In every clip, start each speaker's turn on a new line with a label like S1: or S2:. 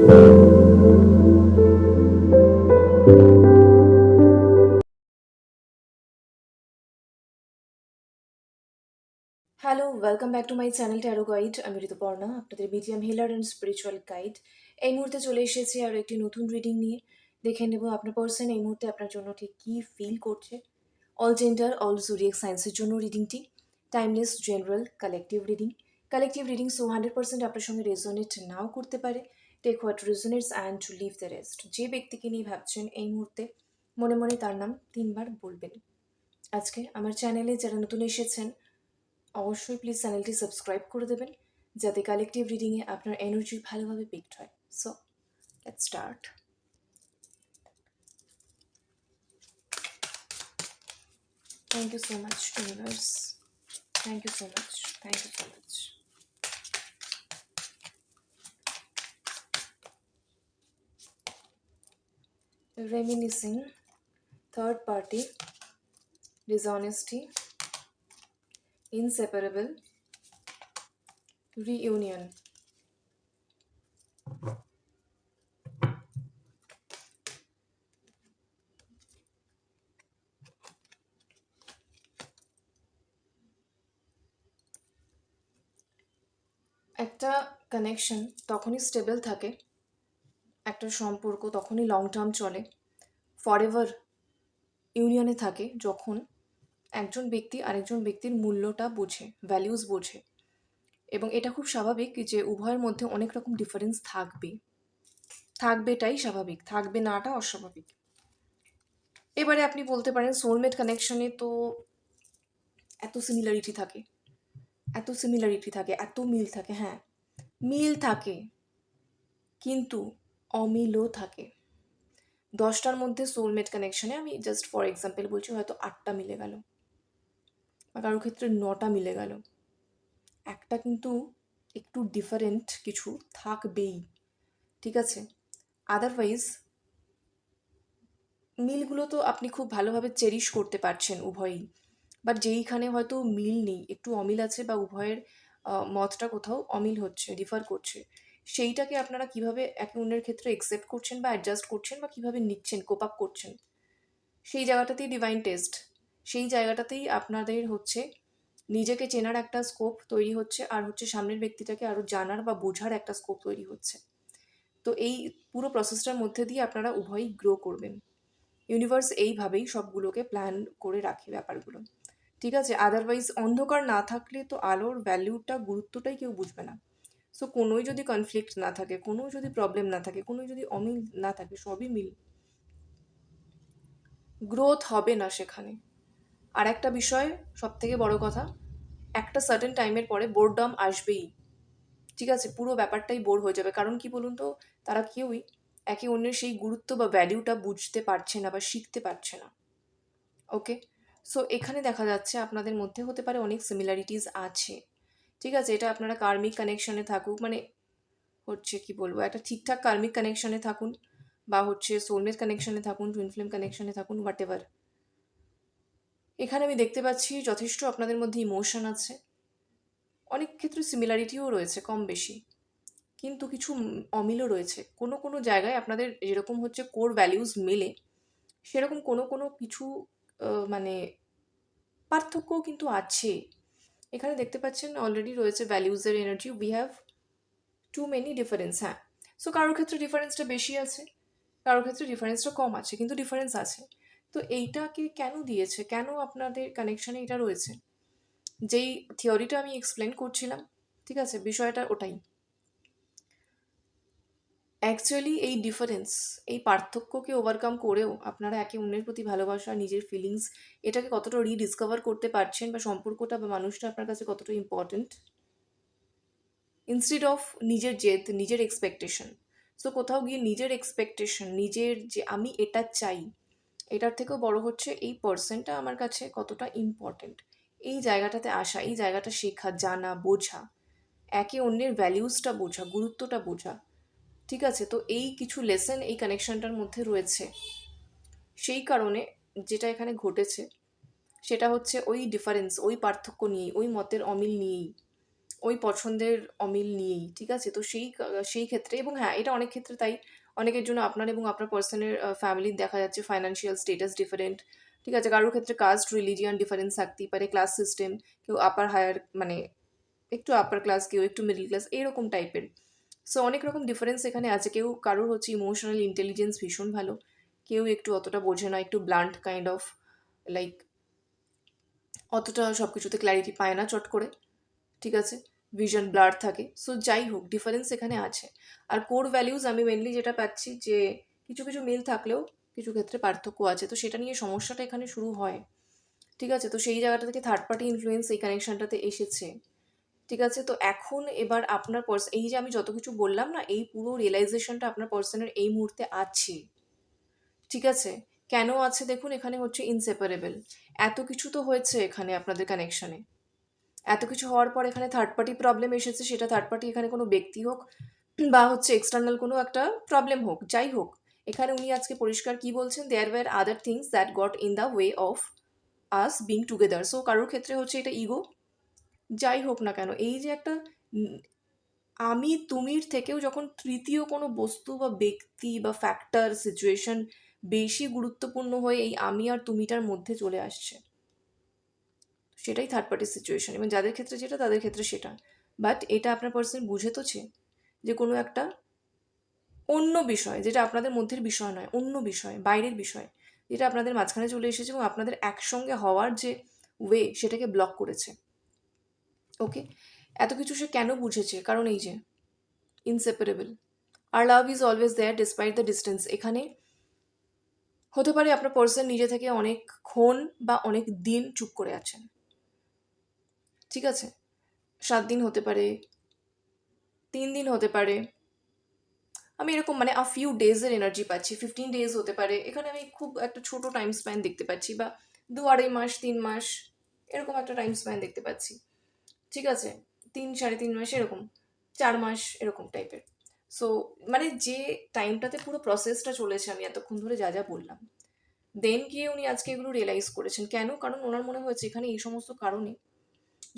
S1: Hello, welcome back to my channel tarot guide. আমি ঋতুপর্ণা, আপনাদের BGM healer and spiritual guide. এই মুহূর্তে চলে এসেছি আরও একটি নতুন রিডিং নিয়ে। দেখে নেব আপনার পার্সন এই মুহূর্তে আপনার জন্য ঠিক কী ফিল করছে। অল জেন্ডার, অল জোডিয়াক সায়েন্সের জন্য রিডিংটি timeless, general, collective reading. Collective reading 100% আপনার সঙ্গে রেজোনেট নাও করতে পারে। Take what resonates and to leave the rest. যে ব্যক্তিকে নিয়ে ভাবছেন এই মুহূর্তে মনে মনে তার নাম 3 বার বলবেন। আজকে আমার চ্যানেলে যারা নতুন এসেছেন অবশ্যই প্লিজ চ্যানেলটি সাবস্ক্রাইব করে দেবেন যাতে কালেকটিভ রিডিংয়ে আপনার এনার্জি ভালোভাবে পিকড হয়। So let's start. Thank you so much universe, thank you so much, thank you so much. Reminiscing, third party, dishonesty, inseparable, reunion. একটা কানেকশন তখনই স্টেবল থাকে, একটা সম্পর্ক তখনই লং টার্ম চলে, ফরএভার ইউনিয়নে থাকে যখন একজন ব্যক্তি আরেকজন ব্যক্তির মূল্যটা বোঝে, ভ্যালিউস বোঝে। এবং এটা খুব স্বাভাবিক যে উভয়ের মধ্যে অনেক রকম ডিফারেন্স থাকবেটাই স্বাভাবিক, থাকবে নাটা অস্বাভাবিক। এবারে আপনি বলতে পারেন সোলমেট কানেকশনে তো এত সিমিলারিটি থাকে, এত মিল থাকে। হ্যাঁ, মিল থাকে, কিন্তু অমিলও থাকে। 10টার মধ্যে সোলমেট কানেকশনে আমি জাস্ট ফর এক্সাম্পল বলছি, হয়তো 8টা মিলে গেল বা কারোর ক্ষেত্রে 9টা মিলে গেল। একটা কিন্তু একটু ডিফারেন্ট কিছু থাকবেই, ঠিক আছে? আদারওয়াইজ মিলগুলো তো আপনি খুব ভালোভাবে চেরিশ করতে পারছেন উভয়ই। বাট যেইখানে হয়তো মিল নেই, একটু অমিল আছে বা উভয়ের মতটা কোথাও অমিল হচ্ছে, ডিফার করছে, সেইটাকে আপনারা কিভাবে একে অন্যের ক্ষেত্রে একসেপ্ট করছেন বা অ্যাডজাস্ট করছেন বা কিভাবে নিচ্ছেন, কোপ আপ করছেন, সেই জায়গাটাতেই ডিভাইন টেস্ট। সেই জায়গাটাতেই আপনাদের হচ্ছে নিজেকে চেনার একটা স্কোপ তৈরি হচ্ছে, আর হচ্ছে সামনের ব্যক্তিটাকে আরও জানার বা বোঝার একটা স্কোপ তৈরি হচ্ছে। তো এই পুরো প্রসেসটার মধ্যে দিয়ে আপনারা উভয়ই গ্রো করবেন। ইউনিভার্স এইভাবেই সবগুলোকে প্ল্যান করে রাখে ব্যাপারগুলো, ঠিক আছে? আদারওয়াইজ অন্ধকার না থাকলে তো আলোর ভ্যালিউটা, গুরুত্বটাই কেউ বুঝবে না। সো কোনোই যদি কনফ্লিক্ট না থাকে, কোনো যদি প্রবলেম না থাকে, কোনো যদি অমিল না থাকে, সবই মিল, গ্রোথ হবে না সেখানে। আর একটা বিষয়, সব থেকে বড় কথা, একটা সার্টেন টাইমের পরে বোরডম আসবেই, ঠিক আছে? পুরো ব্যাপারটাই বোর হয়ে যাবে। কারণ কি বলুন তো, তারা কেউই একে অন্যের সেই গুরুত্ব বা ভ্যালিউটা বুঝতে পারছে না বা শিখতে পারছে না। ওকে, সো এখানে দেখা যাচ্ছে আপনাদের মধ্যে হতে পারে অনেক সিমিলারিটিস আছে, ঠিক আছে? এটা আপনারা কার্মিক কানেকশনে থাকুক, মানে হচ্ছে কি বলবো, একটা ঠিকঠাক কার্মিক কানেকশনে থাকুন বা হচ্ছে সোলমেট কানেকশনে থাকুন, টুইন ফ্লেম কানেকশনে থাকুন, হোয়াট এভার, এখানে আমি দেখতে পাচ্ছি যথেষ্ট আপনাদের মধ্যে ইমোশন আছে, অনেক ক্ষেত্রে সিমিলারিটিও রয়েছে কম বেশি, কিন্তু কিছু অমিলও রয়েছে। কোনো কোনো জায়গায় আপনাদের যেরকম হচ্ছে কোর ভ্যালিউজ মেলে, সেরকম কোনো কোনো কিছু মানে পার্থক্যও কিন্তু আছে। এখানে দেখতে পাচ্ছেন অলরেডি রয়েছে ভ্যালিউজের energy, we have too many difference. হ্যাঁ, সো কারোর ক্ষেত্রে ডিফারেন্সটা বেশি আছে, কারোর ক্ষেত্রে ডিফারেন্সটা কম আছে, কিন্তু ডিফারেন্স আছে। তো এইটাকে কেন দিয়েছে, কেন আপনাদের কানেকশানে এটা রয়েছে, যেই থিওরিটা আমি এক্সপ্লেন করছিলাম, ঠিক আছে, বিষয়টা ওটাই। অ্যাকচুয়ালি এই ডিফারেন্স, এই পার্থক্যকে ওভারকাম করেও আপনারা একে অন্যের প্রতি ভালোবাসা, নিজের ফিলিংস, এটাকে কতটা রিডিসকভার করতে পারছেন, বা সম্পর্কটা বা মানুষটা আপনার কাছে কতটা ইম্পর্টেন্ট, ইনস্টিড অফ নিজের জেদ, নিজের এক্সপেকটেশন। সো কোথাও গিয়ে নিজের এক্সপেকটেশন, নিজের যে আমি এটা চাই, এটার থেকেও বড় হচ্ছে এই পার্সনটা আমার কাছে কতটা ইম্পর্টেন্ট। এই জায়গাটাতে আসা, এই জায়গাটা শেখা, জানা, বোঝা, একে অন্যের ভ্যালিউসটা বোঝা, গুরুত্বটা বোঝা, ঠিক আছে? তো এই কিছু লেসন এই কানেকশনটার মধ্যে রয়েছে। সেই কারণে যেটা এখানে ঘটেছে সেটা হচ্ছে ওই ডিফারেন্স, ওই পার্থক্য নিয়েই, ওই মতের অমিল নিয়েই ওই পছন্দের অমিল নিয়েই, ঠিক আছে? তো সেই ক্ষেত্রে, এবং হ্যাঁ, এটা অনেক ক্ষেত্রে তাই। অনেকের জন্য আপনার এবং আপনার পার্সনের ফ্যামিলির দেখা যাচ্ছে ফাইন্যান্সিয়াল স্টেটাস ডিফারেন্ট, ঠিক আছে? কারোর ক্ষেত্রে কাস্ট, রিলিজিয়ান ডিফারেন্স থাকতেই পারে, ক্লাস সিস্টেম, কেউ আপার হায়ার মানে একটু আপার ক্লাস, কেউ একটু মিডল ক্লাস, এরকম টাইপের। সো অনেক রকম ডিফারেন্স এখানে আছে। কারোর হচ্ছে ইমোশনাল ইন্টেলিজেন্স ভীষণ ভালো, কেউ একটু অতটা বোঝে না, একটু ব্লান্ট কাইন্ড অফ, লাইক অতটা সব কিছুতে ক্ল্যারিটি পায় না চট করে, ঠিক আছে? ভিশন ব্লার থাকে। সো যাই হোক, ডিফারেন্স এখানে আছে। আর কোর ভ্যালিউজ আমি মেনলি যেটা পাচ্ছি যে কিছু কিছু মিল থাকলেও কিছু ক্ষেত্রে পার্থক্য আছে, তো সেটা নিয়ে সমস্যাটা এখানে শুরু হয়, ঠিক আছে? তো সেই জায়গাটা থেকে থার্ড পার্টি ইনফ্লুয়েন্স এই কানেকশনটাতে এসেছে, ঠিক আছে? তো এখন এবার আপনার এই যে আমি যত কিছু বললাম না, এই পুরো রিয়েলাইজেশনটা আপনার পার্সনের এই মুহূর্তে আছে, ঠিক আছে? কেন আছে দেখুন, এখানে হচ্ছে ইনসেপারেবল। এত কিছু তো হয়েছে এখানে আপনাদের কানেকশনে, এত কিছু হওয়ার পর এখানে থার্ড পার্টি প্রবলেম এসেছে, সেটা থার্ড পার্টি এখানে কোনো ব্যক্তি হোক বা হচ্ছে এক্সটার্নাল কোনো একটা প্রবলেম হোক, যাই হোক, এখানে উনি আজকে পরিষ্কার কি বলছেন, there were other things that got in the way of us being together. So কারোর ক্ষেত্রে হচ্ছে এটা ইগো, যাই হোক না কেন, এই যে একটা আমি তুমির থেকেও যখন তৃতীয় কোনো বস্তু বা ব্যক্তি বা ফ্যাক্টর সিচুয়েশন বেশি গুরুত্বপূর্ণ হয়ে এই আমি আর তুমিটার মধ্যে চলে আসছে, সেটাই থার্ড পার্টি সিচুয়েশন। এবং যাদের ক্ষেত্রে যেটা, তাদের ক্ষেত্রে সেটা। বাট এটা আপনার পার্সন বুঝে তোছে যে কোনো একটা অন্য বিষয়, যেটা আপনাদের মধ্যের বিষয় নয়, অন্য বিষয়, বাইরের বিষয়, যেটা আপনাদের মাঝখানে চলে এসেছে এবং আপনাদের একসঙ্গে হওয়ার যে ওয়ে, সেটাকে ব্লক করেছে। ওকে, এত কিছু সে কেন বুঝেছে? কারণ এই যে ইনসেপারেবল, আর love is always there despite the distance. এখানে হতে পারে আপনার পার্সন নিজে থেকে অনেকক্ষণ বা অনেক দিন চুপ করে আছেন, ঠিক আছে? 7 দিন হতে পারে, 3 দিন হতে পারে, আমি এরকম মানে ফিউ ডেজের এনার্জি পাচ্ছি, 15 ডেজ হতে পারে, এখানে আমি খুব একটা ছোট টাইম স্প্যান দেখতে পাচ্ছি, বা 2-2.5 মাস, 3 মাস, এরকম একটা টাইম স্প্যান দেখতে পাচ্ছি, ঠিক আছে? 3-3.5 মাস এরকম, 4 মাস এরকম টাইপের। সো মানে যে টাইমটাতে পুরো প্রসেসটা চলেছে আমি এতক্ষণ ধরে যা যা বললাম, দেন গিয়ে উনি আজকে এগুলো রিয়েলাইজ করেছেন। কেন? কারণ ওনার মনে হয়েছে এখানে এই সমস্ত কারণে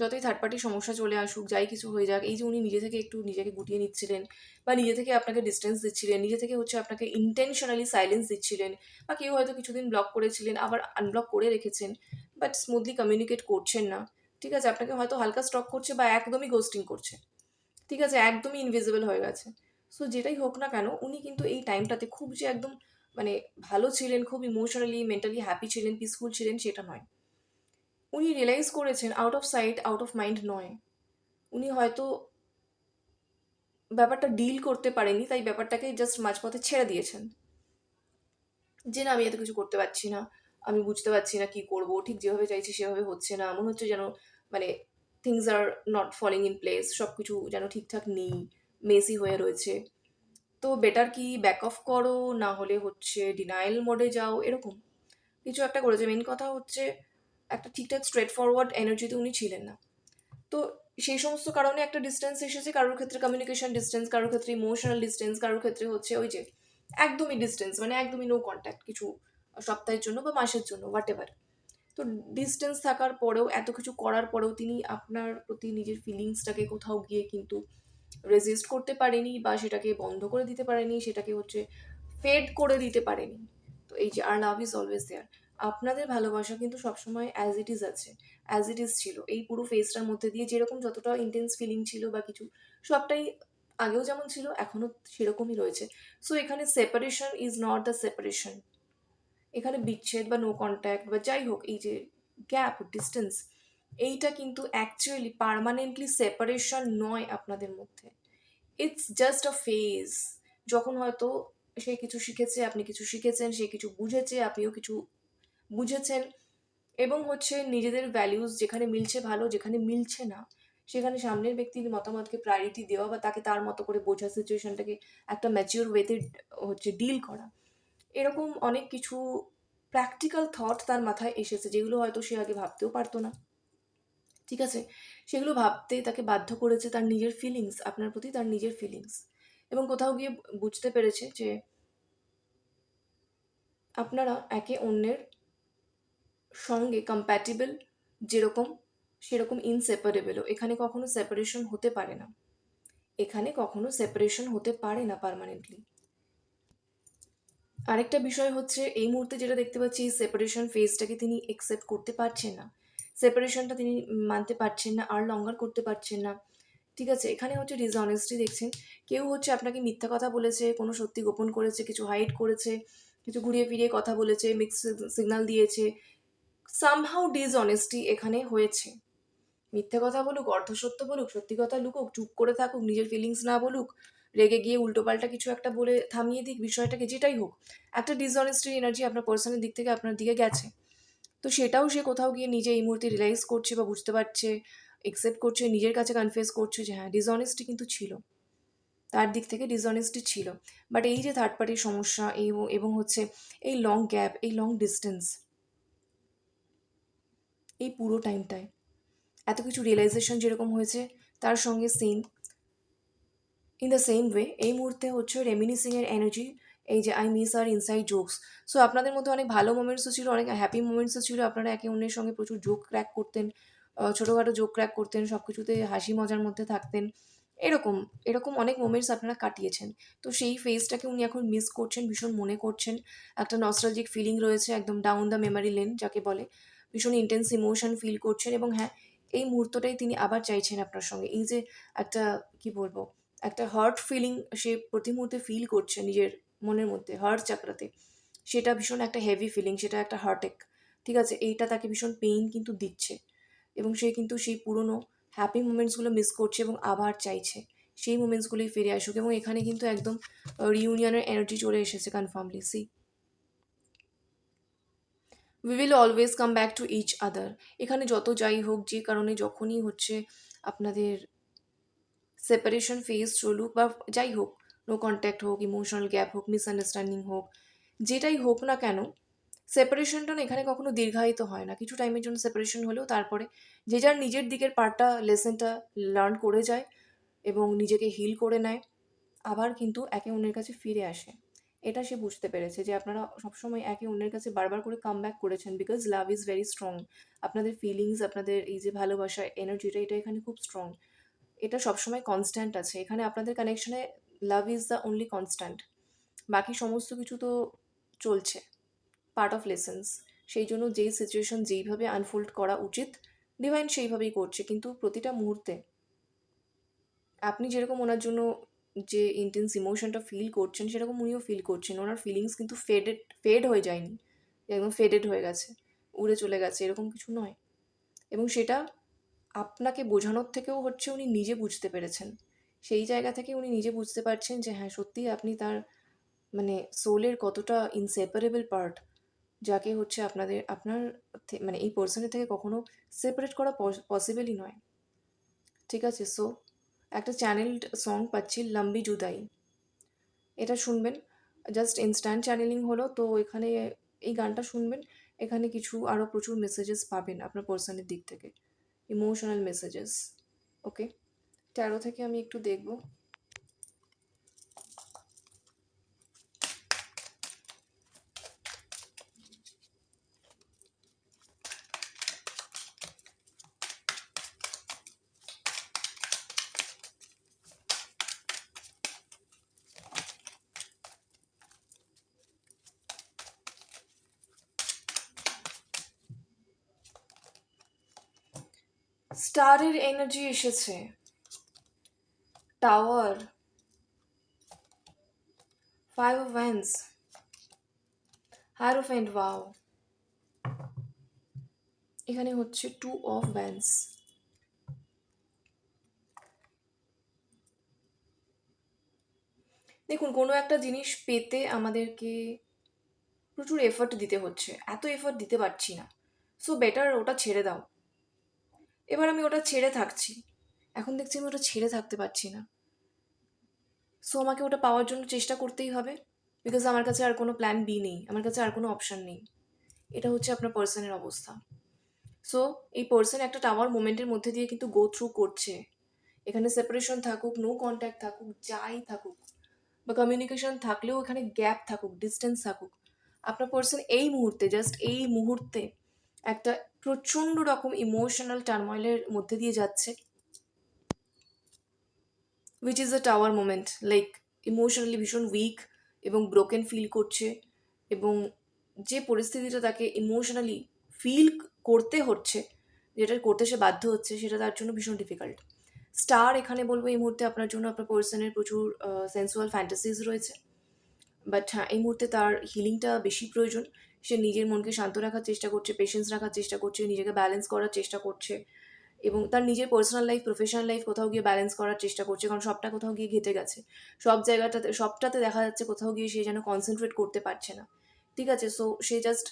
S1: যতই থার্ড পার্টি সমস্যা চলে আসুক, যাই কিছু হয়ে যাক, এই যে উনি নিজে থেকে একটু নিজেকে গুটিয়ে নিচ্ছিলেন, বা নিজে থেকে আপনাকে ডিস্টেন্স দিচ্ছিলেন, নিজে থেকে হচ্ছে আপনাকে ইন্টেনশনালি সাইলেন্স দিচ্ছিলেন, বা কেউ হয়তো কিছুদিন ব্লক করেছিলেন, আবার আনব্লক করে রেখেছেন, বাট স্মুথলি কমিউনিকেট করছেন না, ঠিক আছে? আপনাকে হয়তো হালকা স্টক করছে বা একদমই গোস্টিং করছে, ঠিক আছে? একদমই ইনভিজিবল হয়ে গেছে। সো যেটাই হোক না কেন, উনি কিন্তু এই টাইমটাতে খুব যে একদম মানে ভালো ছিলেন, খুব ইমোশনালি মেন্টালি হ্যাপি ছিলেন, পিসফুল ছিলেন, সেটা নয়। উনি রিয়েলাইজ করেছেন out of sight out of mind নয়, উনি হয়তো ব্যাপারটা ডিল করতে পারেনি, তাই ব্যাপারটাকে জাস্ট মাঝপথে ছেড়ে দিয়েছেন, যে না আমি এত কিছু করতে পারছি না, আমি বুঝতে পারছি না কি করব, ঠিক যেভাবে চাইছি সেভাবে হচ্ছে না, মনে হচ্ছে যেন মানে things are not falling in place, সব কিছু যেন ঠিকঠাক নেই, মেসি হয়ে রয়েছে। তো বেটার কি ব্যাক অফ করো, না হলে হচ্ছে ডিনায়াল মোডে যাও, এরকম কিছু একটা করেছে। মেন কথা হচ্ছে একটা ঠিকঠাক স্ট্রেট ফরওয়ার্ড এনার্জিতে উনি ছিলেন না। তো সেই সমস্ত কারণে একটা ডিস্টেন্স এসেছে, কারোর ক্ষেত্রে কমিউনিকেশন ডিস্টেন্স, কারোর ক্ষেত্রে ইমোশনাল ডিস্টেন্স, কারোর ক্ষেত্রে হচ্ছে ওই যে একদমই ডিস্টেন্স, মানে একদমই নো কন্ট্যাক্ট কিছু সপ্তাহের জন্য বা মাসের জন্য, হোয়াট এভার। তো ডিস্টেন্স থাকার পরেও, এত কিছু করার পরেও তিনি আপনার প্রতি নিজের ফিলিংসটাকে কোথাও গিয়ে কিন্তু রেজিস্ট করতে পারেনি, বা সেটাকে বন্ধ করে দিতে পারেনি, সেটাকে হচ্ছে ফেড করে দিতে পারেনি। তো এই যে আর লাভ ইজ অলওয়েজ দেয়ার, আপনাদের ভালোবাসা কিন্তু সবসময় অ্যাজ ইট ইজ আছে, অ্যাজ ইট ইজ ছিল। এই পুরো ফেজটার মধ্যে দিয়ে যেরকম যতটা ইন্টেন্স ফিলিং ছিল বা কিছু, সবটাই আগেও যেমন ছিল এখনও সেরকমই রয়েছে। সো এখানে separation is not the separation, এখানে বিচ্ছেদ বা নো কন্ট্যাক্ট বা যাই হোক, এই যে গ্যাপ ডিস্টেন্স, এইটা কিন্তু অ্যাকচুয়ালি পার্মানেন্টলি সেপারেশন নয় আপনাদের মধ্যে। It's just a phase. যখন হয়তো সে কিছু শিখেছে, আপনি কিছু শিখেছেন, সে কিছু বুঝেছে, আপনিও কিছু বুঝেছেন, এবং হচ্ছে নিজেদের ভ্যালিউজ যেখানে মিলছে ভালো, যেখানে মিলছে না সেখানে সামনের ব্যক্তির মতামতকে প্রায়োরিটি দেওয়া বা তাকে তার মতো করে বোঝা, সিচুয়েশনটাকে একটা ম্যাচিওর ওয়েতে হচ্ছে ডিল করা, এরকম অনেক কিছু প্র্যাকটিক্যাল থট তার মাথায় এসেছে, যেগুলো হয়তো সে আগে ভাবতেও পারতো না, ঠিক আছে? সেগুলো ভাবতে তাকে বাধ্য করেছে তার নিজের ফিলিংস আপনার প্রতি, তার নিজের ফিলিংস, এবং কোথাও গিয়ে বুঝতে পেরেছে যে আপনারা একে অন্যের সঙ্গে কম্প্যাটিবল যেরকম, সেরকম ইনসেপারেবলও। এখানে কখনো সেপারেশন হতে পারে না, এখানে কখনো সেপারেশন হতে পারে না পার্মানেন্টলি। আরেকটা বিষয় হচ্ছে এই মুহূর্তে যেটা দেখতে পাচ্ছি, এই সেপারেশন ফেজটাকে তিনি একসেপ্ট করতে পারছেন না, সেপারেশনটা তিনি মানতে পারছেন না, আর লঙ্গার করতে পারছেন না। ঠিক আছে, এখানে হচ্ছে ডিসঅনেস্টি দেখছেন। কেউ হচ্ছে আপনাকে মিথ্যা কথা বলেছে, কোনো সত্যি গোপন করেছে, কিছু হাইড করেছে, কিছু ঘুরিয়ে ফিরিয়ে কথা বলেছে, মিক্স সিগন্যাল দিয়েছে। সামহাউ ডিসঅনেস্টি এখানে হয়েছে। মিথ্যে কথা বলুক, অর্ধসত্য বলুক, সত্যি কথা লুকুক, চুপ করে থাকুক, নিজের ফিলিংস না বলুক, রেগে গিয়ে উল্টোপাল্টা কিছু একটা বলে থামিয়ে দিক বিষয়টাকে, যেটাই হোক, একটা ডিসঅনেস্টির এনার্জি আপনার পার্সনের দিক থেকে আপনার দিকে গেছে। তো সেটাও সে কোথাও গিয়ে নিজে এই মুহূর্তে রিয়েলাইজ করছে বা বুঝতে পারছে, একসেপ্ট করছে, নিজের কাছে কনফেস করছে যে হ্যাঁ ডিসঅনেস্টি কিন্তু ছিল, তার দিক থেকে ডিসঅনেস্টি ছিল। বাট এই যে থার্ড পার্টির সমস্যা, এই এবং হচ্ছে এই লং গ্যাপ, এই লং ডিস্টেন্স, এই পুরো টাইমটায় এত কিছু রিয়েলাইজেশন যেরকম হয়েছে, তার সঙ্গে ইন দ্য সেম ওয়ে এই মুহূর্তে হচ্ছে রেমিনিসিংয়ের এনার্জি। এই যে I miss our inside jokes. So আপনাদের মধ্যে অনেক ভালো মোমেন্টসও ছিল, অনেক হ্যাপি মোমেন্টসও ছিল, আপনারা একে অন্যের সঙ্গে প্রচুর জোক ক্র্যাক করতেন, ছোটোখাটো জোক ক্র্যাক করতেন, সব কিছুতে হাসি মজার মধ্যে থাকতেন, এরকম এরকম অনেক মোমেন্টস আপনারা কাটিয়েছেন। তো সেই ফেজটাকে উনি এখন মিস করছেন, ভীষণ মনে করছেন, একটা নস্টালজিক ফিলিং রয়েছে, একদম ডাউন দ্য মেমারি লেন যাকে বলে, ভীষণ ইন্টেন্স ইমোশন ফিল করছেন। এবং হ্যাঁ, এই মুহূর্তটাই তিনি আবার চাইছেন আপনার সঙ্গে। এই যে একটা, কি বলবো, একটা হার্ট ফিলিং সে প্রতি মুহূর্তে ফিল করছে নিজের মনের মধ্যে, হার্ট চাকরাতে, সেটা ভীষণ একটা হেভি ফিলিং, সেটা একটা হার্টেক। ঠিক আছে, এইটা তাকে ভীষণ পেইন কিন্তু দিচ্ছে, এবং সে কিন্তু সেই পুরনো হ্যাপি মোমেন্টসগুলো মিস করছে এবং আবার চাইছে সেই মোমেন্টসগুলোই ফিরে আসুক। এবং এখানে কিন্তু একদম রিউনিয়নের এনার্জি চলে এসেছে confirmly. See, we will always come back to each other. এখানে যত যাই হোক, যে কারণে যখনই হচ্ছে আপনাদের সেপারেশন ফেজ চলুক বা যাই হোক, নো কন্ট্যাক্ট হোক, ইমোশনাল গ্যাপ হোক, মিসআন্ডারস্ট্যান্ডিং হোক, যেটাই হোক না কেন, সেপারেশনটা না এখানে কখনো দীর্ঘায়িত হয় না। কিছু টাইমের জন্য সেপারেশন হলেও তারপরে যে যার নিজের দিকের পার্টটা, লেসনটা লার্ন করে যায় এবং নিজেকে হিল করে নেয়, আবার কিন্তু একে অন্যের কাছে ফিরে আসে। এটা সে বুঝতে পেরেছে যে আপনারা সবসময় একে অন্যের কাছে বারবার করে কাম ব্যাক করেছেন, because love is very strong. আপনাদের ফিলিংস, আপনাদের এই যে ভালোবাসা এনার্জিটা, এটা এখানে খুব স্ট্রং, এটা সবসময় কনস্ট্যান্ট আছে এখানে আপনাদের কানেকশনে। Love is the only constant, বাকি সমস্ত কিছু তো চলছে, পার্ট অফ লেসেন্স। সেই জন্য যেই সিচুয়েশন যেইভাবে আনফোল্ড করা উচিত, ডিভাইন সেইভাবেই করছে। কিন্তু প্রতিটা মুহূর্তে আপনি যেরকম ওনার জন্য যে ইন্টেন্স ইমোশনটা ফিল করছেন, সেরকম উনিও ফিল করছেন। ওনার ফিলিংস কিন্তু ফেড হয়ে যায়নি, যে একদম ফেডেড হয়ে গেছে, উড়ে চলে গেছে, এরকম কিছু নয়। এবং সেটা আপনাকে বোঝানোর থেকেও হচ্ছে উনি নিজে বুঝতে পেরেছেন। সেই জায়গা থেকে উনি নিজে বুঝতে পারছেন যে হ্যাঁ সত্যিই আপনি তার মানে সোলের কতটা ইনসেপারেবল পার্ট, যাকে হচ্ছে আপনার মানে এই পার্সনের থেকে কখনো সেপারেট করা পসিবলই নয়। ঠিক আছে, সো একটা চ্যানেলড সং পাচ্ছি, লম্বি জুদাই, এটা শুনবেন। জাস্ট ইনস্ট্যান্ট চ্যানেলিং হলো তো, এখানে এই গানটা শুনবেন, এখানে কিছু আরও প্রচুর মেসেজেস পাবেন আপনার পার্সনের দিক থেকে, ইমোশনাল মেসেজেস। ওকে, 13 থেকে আমি একটু দেখব। স্টারের এনার্জি এসেছে, টাওয়ার, 5 of Wands, হায়ারোফ্যান্ট, ওয়াও, এখানে হচ্ছে 2 of Wands। দেখুন, কোনো একটা জিনিস পেতে আমাদেরকে প্রচুর এফর্ট দিতে হচ্ছে, এত এফর্ট দিতে পারছি না, সো বেটার ওটা ছেড়ে দাও। এবার আমি ওটা ছেড়ে থাকছি, এখন দেখছি আমি ওটা ছেড়ে থাকতে পারছি না, সো আমাকে ওটা পাওয়ার জন্য চেষ্টা করতেই হবে, বিকজ আমার কাছে আর কোনো প্ল্যান বি নেই, আমার কাছে আর কোনো অপশান নেই। এটা হচ্ছে আপনার পার্সনের অবস্থা। সো এই পার্সন একটা টাওয়ার মোমেন্টের মধ্যে দিয়ে কিন্তু গো থ্রু করছে। এখানে সেপারেশন থাকুক, নো কন্ট্যাক্ট থাকুক, যাই থাকুক, বা কমিউনিকেশন থাকলেও এখানে গ্যাপ থাকুক, ডিস্টেন্স থাকুক, আপনার পার্সন এই মুহূর্তে, জাস্ট এই মুহূর্তে একটা প্রচণ্ড রকম ইমোশনাল টার্ময়েলের মধ্যে দিয়ে যাচ্ছে, which is a tower moment, like emotionally ভীষণ উইক এবং ব্রোকেন ফিল করছে, এবং যে পরিস্থিতিটা তাকে ইমোশনালি ফিল করতে হচ্ছে, যেটা করতে সে বাধ্য হচ্ছে, সেটা তার জন্য ভীষণ ডিফিকাল্ট। স্টার এখানে বলবো এই মুহূর্তে আপনার জন্য আপনার পার্সনের প্রচুর সেন্সুয়াল ফ্যান্টাসিজ রয়েছে, বাট হ্যাঁ এই মুহূর্তে তার হিলিংটা বেশি প্রয়োজন। সে নিজের মনকে শান্ত রাখার চেষ্টা করছে, পেশেন্স রাখার চেষ্টা করছে, নিজেকে ব্যালেন্স করার চেষ্টা করছে, এবং তার নিজের পার্সোনাল লাইফ প্রফেশনাল লাইফ কোথাও গিয়ে ব্যালেন্স করার চেষ্টা করছে, কারণ সবটা কোথাও গিয়ে ঘেটে গেছে। সব জায়গাটাতে সবটাতে দেখা যাচ্ছে কোথাও গিয়ে সে যেন কনসেন্ট্রেট করতে পারছে না। ঠিক আছে, সো সে জাস্ট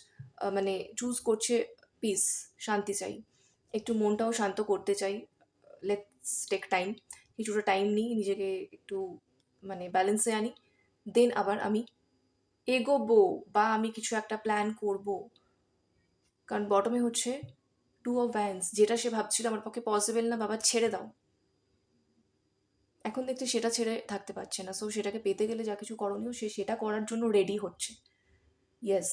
S1: মানে চুজ করছে পিস, শান্তি চাই, একটু মনটাও শান্ত করতে চাই, লেটস টেক টাইম, কিছুটা টাইম নিই, নিজেকে একটু মানে ব্যালেন্সে আনি, দেন আবার আমি এগোবো বা আমি কিছু একটা প্ল্যান করব। কারণ বটমে হচ্ছে 2 of Wands, যেটা সে ভাবছিল আমার পক্ষে পসিবল না, বাবা ছেড়ে দাও, এখন দেখতে সেটা ছেড়ে থাকতে পারছে না। সো সেটাকে পেতে গেলে যা কিছু করণীয় সে সেটা করার জন্য রেডি হচ্ছে। ইয়েস,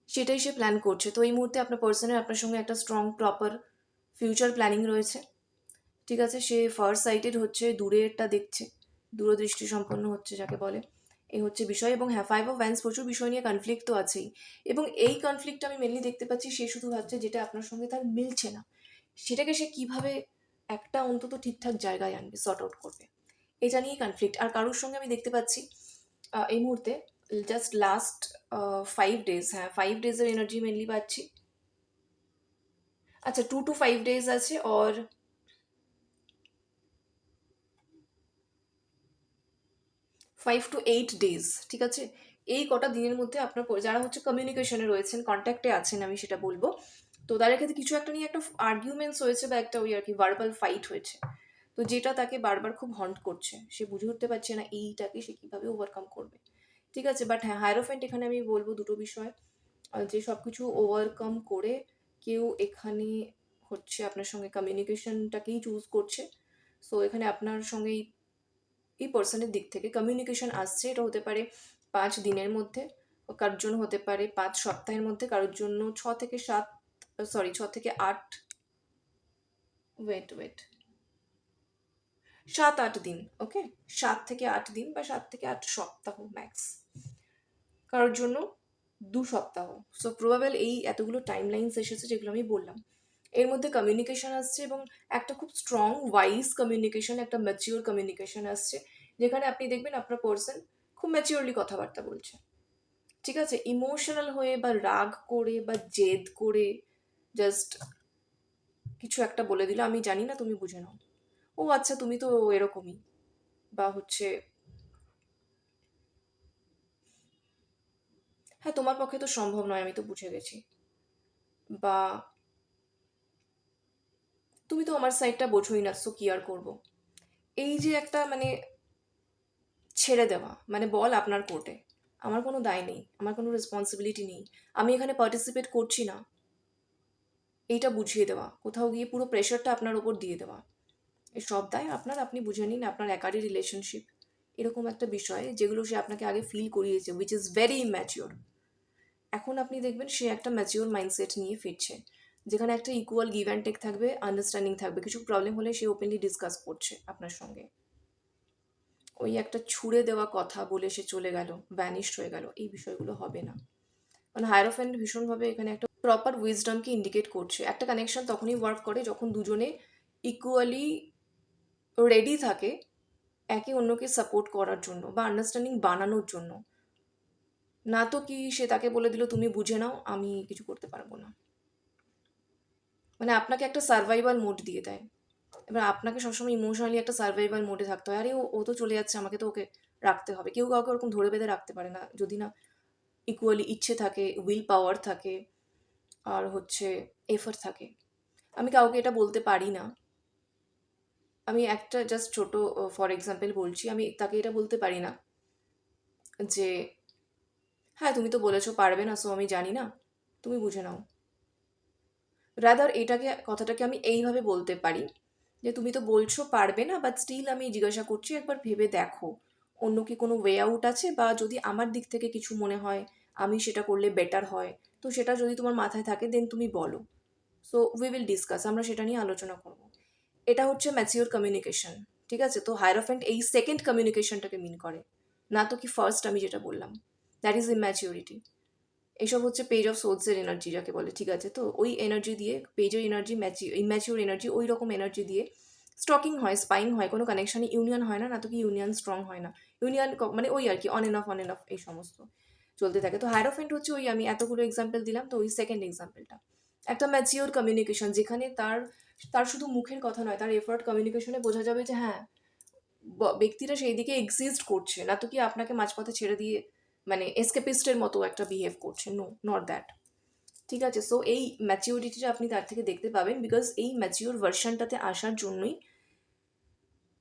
S1: সেটাই সে প্ল্যান করছে। তো এই মুহূর্তে আপনার পার্সনের আপনার সঙ্গে একটা স্ট্রং প্রপার ফিউচার প্ল্যানিং রয়েছে। ঠিক আছে, সে ফার সাইটেড হচ্ছে, দূরেরটা দেখছে, দূরদৃষ্টি সম্পন্ন হচ্ছে যাকে বলে, এই হচ্ছে বিষয়। এবং হ্যাঁ 5 of Wands প্রচুর বিষয় নিয়ে কনফ্লিক্ট তো আছেই, এবং এই কনফ্লিক্টটা আমি মেনলি দেখতে পাচ্ছি সে শুধু ভাবছে যেটা আপনার সঙ্গে তার মিলছে না, সেটাকে সে কিভাবে একটা অন্তত ঠিকঠাক জায়গায় আনবে, সর্ট আউট করবে, এটা নিয়েই কনফ্লিক্ট। আর কারোর সঙ্গে আমি দেখতে পাচ্ছি এই মুহূর্তে জাস্ট লাস্ট 5 days, হ্যাঁ 5 days এনার্জি মেনলি পাচ্ছি। আচ্ছা 2 to 5 days আছে, और 5 to 8 days, ঠিক আছে। এই কটা দিনের মধ্যে আপনার যারা হচ্ছে কমিউনিকেশনে রয়েছেন, কন্ট্যাক্টে আছেন, আমি সেটা বলবো, তো তাদের ক্ষেত্রে কিছু একটা নিয়ে একটা আর্গুমেন্টস হয়েছে বা একটা ওই আর কি ভার্বাল ফাইট হয়েছে, তো যেটা তাকে বারবার খুব হন্ট করছে, সে বুঝে উঠতে পারছে না এইটাকে সে কীভাবে ওভারকাম করবে। ঠিক আছে, বাট হ্যাঁ হায়ারোফেন্ট এখানে আমি বলবো দুটো বিষয়, যে সব কিছু ওভারকাম করে কেউ এখানে হচ্ছে আপনার সঙ্গে কমিউনিকেশনটাকেই চুজ করছে। সো এখানে আপনার সঙ্গে এই পার্সনের দিক থেকে কমিউনিকেশন আসছে, এটা হতে পারে 5 দিনের মধ্যে, কারোর জন্য হতে পারে 5 সপ্তাহের মধ্যে, কারোর জন্য 6 থেকে 8, ওয়েট ওয়েট 7-8 দিন, ওকে, 7 থেকে 8 দিন বা 7 থেকে 8 সপ্তাহ ম্যাক্স, কারোর জন্য 2 সপ্তাহ। সো প্রবাবল এই এতগুলো টাইম লাইন্স এসেছে যেগুলো আমি বললাম, এর মধ্যে কমিউনিকেশন আসছে, এবং একটা খুব স্ট্রং ওয়াইজ কমিউনিকেশন, একটা ম্যাচিওর কমিউনিকেশন আসছে, যেখানে আপনি দেখবেন আপনার পার্সন খুব ম্যাচিওরলি কথাবার্তা বলছে। ঠিক আছে, ইমোশনাল হয়ে বা রাগ করে বা জেদ করে জাস্ট কিছু একটা বলে দিল, আমি জানি না, তুমি বুঝে নাও, ও আচ্ছা তুমি তো এরকমই, বা হচ্ছে হ্যাঁ তোমার পক্ষে তো সম্ভব নয়, আমি তো বুঝে গেছি, বা তুমি তো আমার সাইডটা বোঝোই না, সো কি আর করবো। এই যে একটা মানে ছেড়ে দেওয়া, মানে বল আপনার কোর্টে, আমার কোনো দায় নেই, আমার কোনো রেসপন্সিবিলিটি নেই, আমি এখানে পার্টিসিপেট করছি না, এইটা বুঝিয়ে দেওয়া, কোথাও গিয়ে পুরো প্রেশারটা আপনার ওপর দিয়ে দেওয়া, এই সব দায় আপনার, আপনি বুঝে নিন, আপনার একারই রিলেশনশিপ, এরকম একটা বিষয় যেগুলো সে আপনাকে আগে ফিল করিয়েছে, উইচ ইজ ভেরি ইম্যাচিওর। এখন আপনি দেখবেন সে একটা ম্যাচিওর মাইন্ডসেট নিয়ে ফিরছে, যেখানে একটা ইকুয়াল গিভ অ্যান্ড টেক থাকবে, আন্ডারস্ট্যান্ডিং থাকবে, কিছু প্রবলেম হলে সে ওপেনলি ডিসকাস করছে আপনার সঙ্গে। ওই একটা ছুঁড়ে দেওয়া কথা বলে সে চলে গেল, ভ্যানিশড হয়ে গেল, এই বিষয়গুলো হবে না। মানে হায়ারোফ্যান্ট ভীষণভাবে এখানে একটা প্রপার উইজডমকে ইন্ডিকেট করছে। একটা কানেকশন তখনই ওয়ার্ক করে যখন দুজনে ইকুয়ালি রেডি থাকে একে অন্যকে সাপোর্ট করার জন্য বা আন্ডারস্ট্যান্ডিং বানানোর জন্য, না তো কি সে তাকে বলে দিল তুমি বুঝে নাও, আমি কিছু করতে পারবো না, মানে আপনাকে একটা সার্ভাইভাল মোড দিয়ে দেয়। এবার আপনাকে সবসময় ইমোশনালি একটা সার্ভাইভাল মোডে থাকতে হয়, আরে ও ও তো চলে যাচ্ছে, আমাকে তো ওকে রাখতে হবে। কেউ কাউকে ওরকম ধরে বেঁধে রাখতে পারে না যদি না ইকুয়ালি ইচ্ছে থাকে, উইল পাওয়ার থাকে, আর হচ্ছে এফার্ট থাকে। আমি কাউকে এটা বলতে পারি না, আমি একটা জাস্ট ছোট ফর এক্সাম্পল বলছি, আমি তাকে এটা বলতে পারি না যে হ্যাঁ তুমি তো বলেছো পারবে না, সো আমি জানি না, তুমি বুঝে নাও। রাদার এটাকে কথাটাকে আমি এইভাবে বলতে পারি যে তুমি তো বলছো পারবে না, বাট স্টিল আমি জিজ্ঞাসা করছি, একবার ভেবে দেখো অন্য কি কোনো ওয়ে আউট আছে, বা যদি আমার দিক থেকে কিছু মনে হয় আমি সেটা করলে বেটার হয়, তো সেটা যদি তোমার মাথায় থাকে দেন তুমি বলো। সো উই উইল ডিসকাস, আমরা সেটা নিয়ে আলোচনা করব। এটা হচ্ছে ম্যাচিওর কমিউনিকেশন। ঠিক আছে, তো হায়ারোফেন্ট এই সেকেন্ড কমিউনিকেশনটাকে মিন করে, না তো কি ফার্স্ট আমি যেটা বললাম, দ্যাট ইজ ইম্যাচিওরিটি। এইসব হচ্ছে পেজ অফ সোলসের এনার্জি যাকে বলে। ঠিক আছে, তো ওই এনার্জি দিয়ে পেজের এনার্জি ইম্যাচিওর এনার্জি ওই রকম এনার্জি দিয়ে স্টকিং হয়, স্পাইং হয়, কোনো কানেকশানে ইউনিয়ন হয় না, না তো কি ইউনিয়ন স্ট্রং হয় না। ইউনিয়ন মানে ওই আর কি অন এন্ড অফ এই সমস্ত চলতে থাকে। তো হায়ারোফেন্ট হচ্ছে ওই আমি এতগুলো এক্সাম্পল দিলাম, তো ওই সেকেন্ড এক্সাম্পলটা একটা ম্যাচিওর কমিউনিকেশন, যেখানে তার তার শুধু মুখের কথা নয়, তার এফার্ট কমিউনিকেশনে বোঝা যাবে যে হ্যাঁ ব্যক্তিটা সেই দিকে এক্সিস্ট করছে, না তো কি আপনাকে মাঝপথে ছেড়ে দিয়ে মানে এসকেপিস্টের মতো একটা বিহেভ করছে। No, not that. ঠিক আছে, সো এই ম্যাচিওরিটিটা আপনি তার থেকে দেখতে পাবেন, বিকজ এই ম্যাচিওর ভার্সনটাতে আসার জন্যই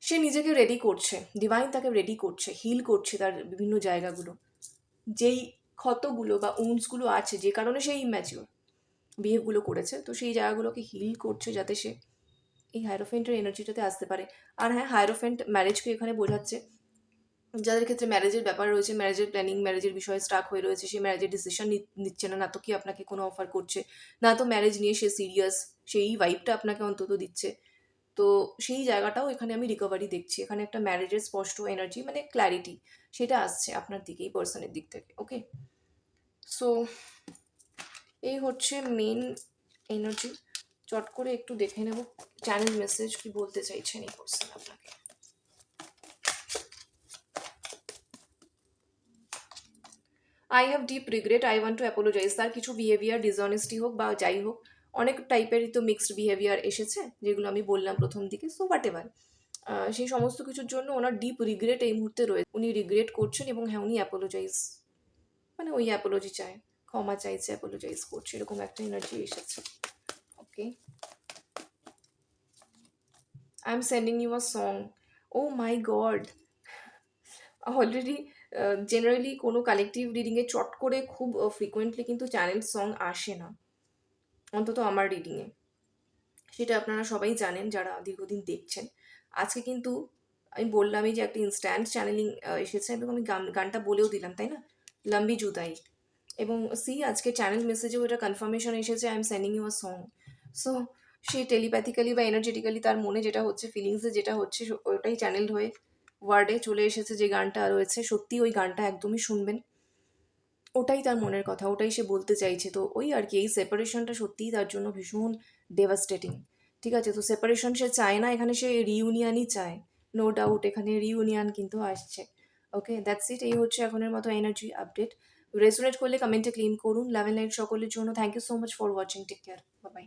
S1: সে নিজেকে রেডি করছে, ডিভাইন তাকে রেডি করছে, হিল করছে তার বিভিন্ন জায়গাগুলো, যেই ক্ষতগুলো বা উন্সগুলো আছে যে কারণে সেই ইম্যাচিওর বিহেভগুলো করেছে, তো সেই জায়গাগুলোকে হিল করছে যাতে সে এই হায়ারোফেন্টের এনার্জিটাতে আসতে পারে। আর হ্যাঁ, হায়ারোফেন্ট ম্যারেজকে এখানে বোঝাচ্ছে, যাদের ক্ষেত্রে ম্যারেজের ব্যাপার রয়েছে, ম্যারেজের প্ল্যানিং, ম্যারেজের বিষয়ে স্টাক হয়ে রয়েছে, সে ম্যারেজের ডিসিশন নিচ্ছে না, না তো কি আপনাকে কোনো অফার করছে, না তো ম্যারেজ নিয়ে সে সিরিয়াস, সেই ভাইবটা আপনাকে অন্তত দিচ্ছে। তো সেই জায়গাটাও এখানে আমি রিকভারি দেখছি, এখানে একটা ম্যারেজের স্পষ্ট এনার্জি মানে ক্ল্যারিটি সেটা আসছে আপনার দিকে, এই পার্সনের দিক থেকে। ওকে, সো এই হচ্ছে মেন এনার্জি। চট করে একটু দেখে নেব চ্যানেল মেসেজ কি বলতে চাইছেন এই পার্সন আপনাকে। I have deep regret, I want to apologise. তার কিছু বিহেভিয়ার ডিসঅনেস্টি হোক বা যাই হোক, অনেক টাইপেরই তো মিক্সড বিহেভিয়ার এসেছে যেগুলো আমি বললাম প্রথম দিকে। সো হোয়াট এভার, সেই সমস্ত কিছুর জন্য ওনার ডিপ রিগ্রেট এই মুহূর্তে রয়েছে, উনি রিগ্রেট করছেন এবং হ্যাঁ উনি অ্যাপোলোজাইজ মানে ওই অ্যাপোলজি চায়, ক্ষমা চাইছে, অ্যাপোলোজাইজ করছে, এরকম একটা এনার্জি এসেছে। Okay, I am sending you a song. Oh my god, already generally কোনো কালেকটিভ রিডিংয়ে চট করে খুব ফ্রিকোয়েন্টলি কিন্তু চ্যানেল সং আসে না, অন্তত আমার রিডিংয়ে। সেটা আপনারা সবাই জানেন যারা দীর্ঘদিন দেখছেন। আজকে কিন্তু আমি বললামই যে একটা ইনস্ট্যান্ট চ্যানেলিং এসেছে, এবং আমি গানটা বলেও দিলাম, তাই না, লম্বি জুদাই। এবং সি আজকে চ্যানেল মেসেজেও এটা কনফার্মেশন এসেছে, I am sending you a song. So say telepathically বা এনার্জেটিক্যালি তার মনে যেটা হচ্ছে, ফিলিংসে যেটা হচ্ছে, ওটাই চ্যানেল হয়ে ওয়ার্ডে চলে এসেছে। যে গানটা রয়েছে সত্যি ওই গানটা একদমই শুনবেন, ওটাই তার মনের কথা, ওটাই সে বলতে চাইছে। তো ওই আর কি, এই সেপারেশনটা সত্যিই তার জন্য ভীষণ ডেভাস্টেটিং। ঠিক আছে, তো সেপারেশন সে চায় না, এখানে সে রিউনিয়নই চায়। নো ডাউট এখানে রিউনিয়ন কিন্তু আসছে। ওকে, দ্যাটস ইট, এই হচ্ছে এখনের মতো এনার্জি আপডেট। রেজোনেট করলে কমেন্টে ক্লেম করুন। লাভ এন্ড লাইট সকলের জন্য। Thank you so much for watching, take care, bye by.